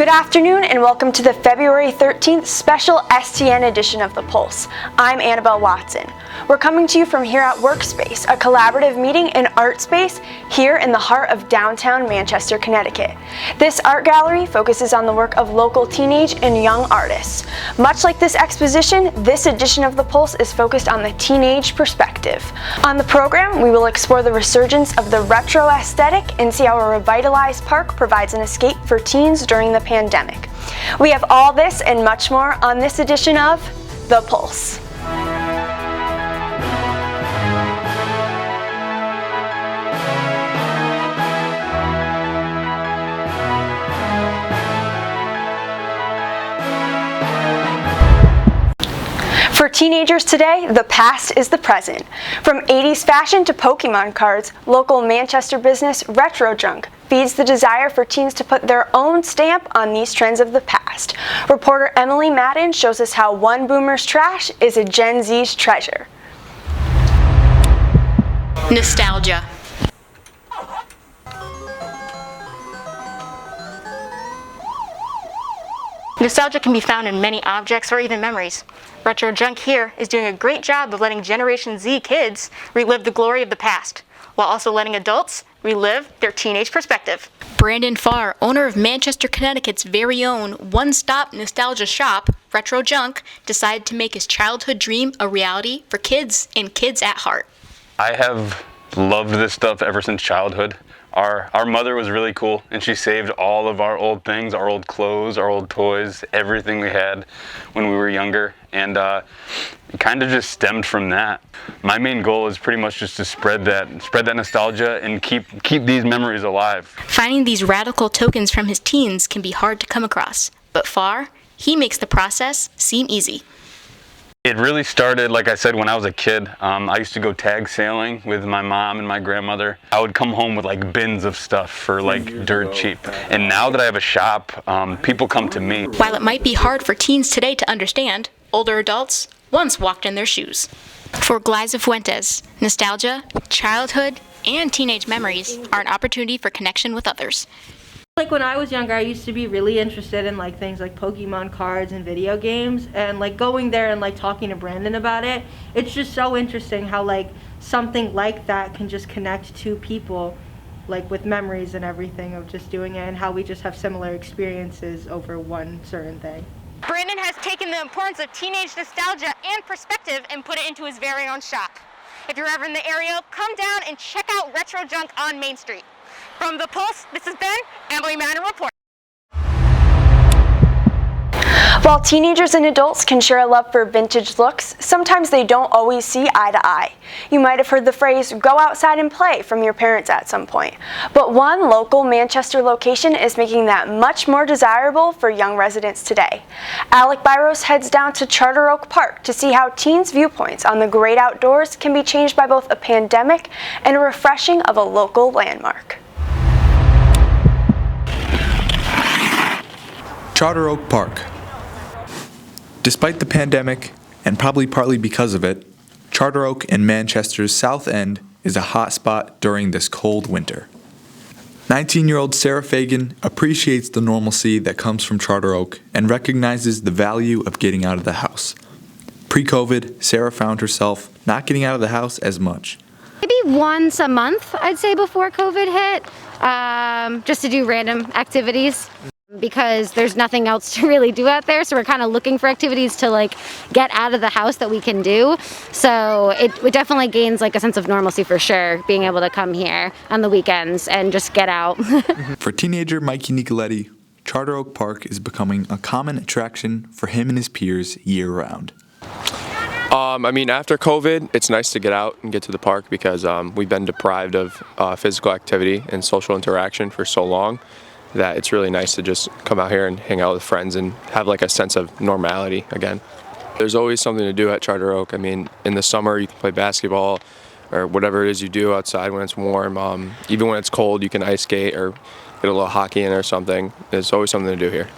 Good afternoon and welcome to the February 13th special STN edition of The Pulse. I'm Annabelle Watson. We're coming to you from here at Workspace, a collaborative meeting and art space here in the heart of downtown Manchester, Connecticut. This art gallery focuses on the work of local teenage and young artists. Much like this exposition, this edition of The Pulse is focused on the teenage perspective. On the program, we will explore the resurgence of the retro aesthetic and see how a revitalized park provides an escape for teens during the pandemic. We have all this and much more on this edition of The Pulse. For teenagers today, the past is the present. From 80s fashion to Pokemon cards, local Manchester business Retro Junk feeds the desire for teens to put their own stamp on these trends of the past. Reporter Emily Madden shows us how one boomer's trash is a Gen Z's treasure. Nostalgia. Nostalgia can be found in many objects or even memories. Retro Junk here is doing a great job of letting Generation Z kids relive the glory of the past, while also letting adults relive their teenage perspective. Brandon Farr, owner of Manchester, Connecticut's very own one-stop nostalgia shop, Retro Junk, decided to make his childhood dream a reality for kids and kids at heart. I have loved this stuff ever since childhood. Our mother was really cool, and she saved all of our old things, our old clothes, our old toys, everything we had when we were younger, and it kind of just stemmed from that. My main goal is pretty much just to spread that nostalgia and keep these memories alive. Finding these radical tokens from his teens can be hard to come across, but Farr, he makes the process seem easy. It really started, like I said, when I was a kid. I used to go tag sailing with my mom and my grandmother. I would come home with like bins of stuff for like dirt cheap. And now that I have a shop, people come to me. While it might be hard for teens today to understand, older adults once walked in their shoes. For Glyza Fuentes, nostalgia, childhood, and teenage memories are an opportunity for connection with others. Like when I was younger, I used to be really interested in like things like Pokemon cards and video games, and like going there and like talking to Brandon about it, it's just so interesting how like something like that can just connect two people like with memories and everything of just doing it, and how we just have similar experiences over one certain thing. Brandon has taken the importance of teenage nostalgia and perspective and put it into his very own shop. If you're ever in the area, come down and check out Retro Junk on Main Street. From The Pulse, this has been Emily Madden Report. While teenagers and adults can share a love for vintage looks, sometimes they don't always see eye to eye. You might have heard the phrase, "go outside and play," from your parents at some point. But one local Manchester location is making that much more desirable for young residents today. Alec Byros heads down to Charter Oak Park to see how teens' viewpoints on the great outdoors can be changed by both a pandemic and a refreshing of a local landmark. Charter Oak Park. Despite the pandemic, and probably partly because of it, Charter Oak and Manchester's South End is a hot spot during this cold winter. 19-year-old Sarah Fagan appreciates the normalcy that comes from Charter Oak and recognizes the value of getting out of the house. Pre-COVID, Sarah found herself not getting out of the house as much. Maybe once a month, I'd say, before COVID hit, just to do random activities. Because there's nothing else to really do out there, so we're kind of looking for activities to like get out of the house that we can do. So it definitely gains like a sense of normalcy for sure, being able to come here on the weekends and just get out. For teenager Mikey Nicoletti, Charter Oak Park is becoming a common attraction for him and his peers year-round. After COVID, it's nice to get out and get to the park because we've been deprived of physical activity and social interaction for so long that it's really nice to just come out here and hang out with friends and have like a sense of normality again. There's always something to do at Charter Oak. In the summer you can play basketball or whatever it is you do outside when it's warm. Even when it's cold, you can ice skate or get a little hockey in or something. There's always something to do here.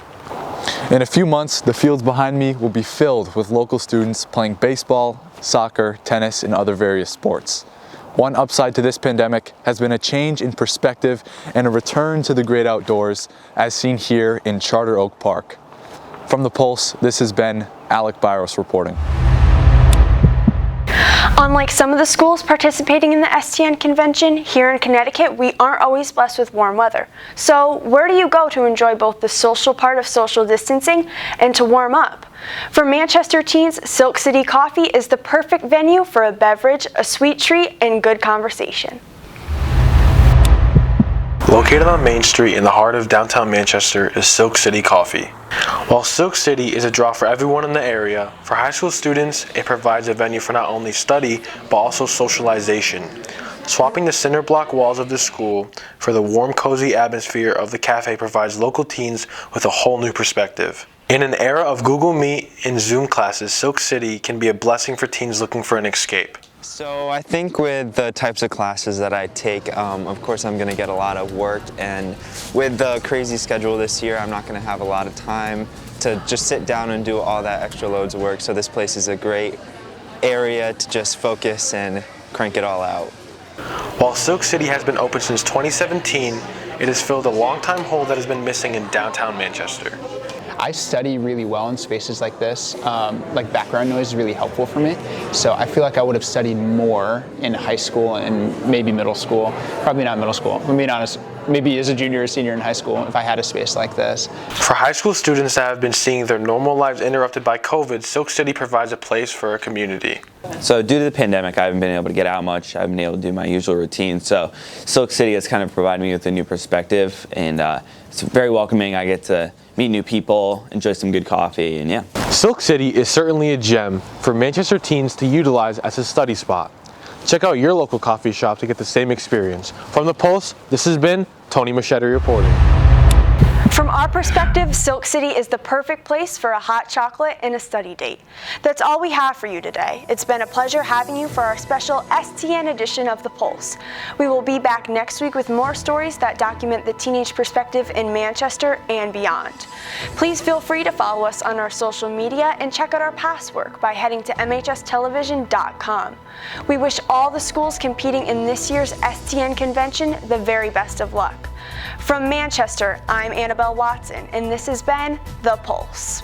In a few months, the fields behind me will be filled with local students playing baseball, soccer, tennis, and other various sports. One upside to this pandemic has been a change in perspective and a return to the great outdoors, as seen here in Charter Oak Park. From The Pulse, this has been Alec Byros reporting. Unlike some of the schools participating in the STN convention, here in Connecticut, we aren't always blessed with warm weather. So where do you go to enjoy both the social part of social distancing and to warm up? For Manchester teens, Silk City Coffee is the perfect venue for a beverage, a sweet treat, and good conversation. Located on Main Street in the heart of downtown Manchester is Silk City Coffee. While Silk City is a draw for everyone in the area, for high school students, it provides a venue for not only study, but also socialization. Swapping the cinder block walls of the school for the warm, cozy atmosphere of the cafe provides local teens with a whole new perspective. In an era of Google Meet and Zoom classes, Silk City can be a blessing for teens looking for an escape. So I think with the types of classes that I take, of course I'm going to get a lot of work, and with the crazy schedule this year, I'm not going to have a lot of time to just sit down and do all that extra loads of work. So this place is a great area to just focus and crank it all out. While Silk City has been open since 2017, it has filled a long-time hole that has been missing in downtown Manchester. I study really well in spaces like this. Like background noise is really helpful for me. So I feel like I would have studied more in high school and maybe middle school. Probably not middle school. I mean, honest, maybe as a junior or senior in high school if I had a space like this. For high school students that have been seeing their normal lives interrupted by COVID, Silk City provides a place for a community. So due to the pandemic, I haven't been able to get out much. I haven't been able to do my usual routine. So Silk City has kind of provided me with a new perspective, and it's very welcoming. I get to meet new people, enjoy some good coffee, and yeah. Silk City is certainly a gem for Manchester teens to utilize as a study spot. Check out your local coffee shop to get the same experience. From The Pulse, this has been Tony Machete reporting. From our perspective, Silk City is the perfect place for a hot chocolate and a study date. That's all we have for you today. It's been a pleasure having you for our special STN edition of The Pulse. We will be back next week with more stories that document the teenage perspective in Manchester and beyond. Please feel free to follow us on our social media and check out our past work by heading to mhstelevision.com. We wish all the schools competing in this year's STN convention the very best of luck. From Manchester, I'm Annabelle Watson, and this has been The Pulse.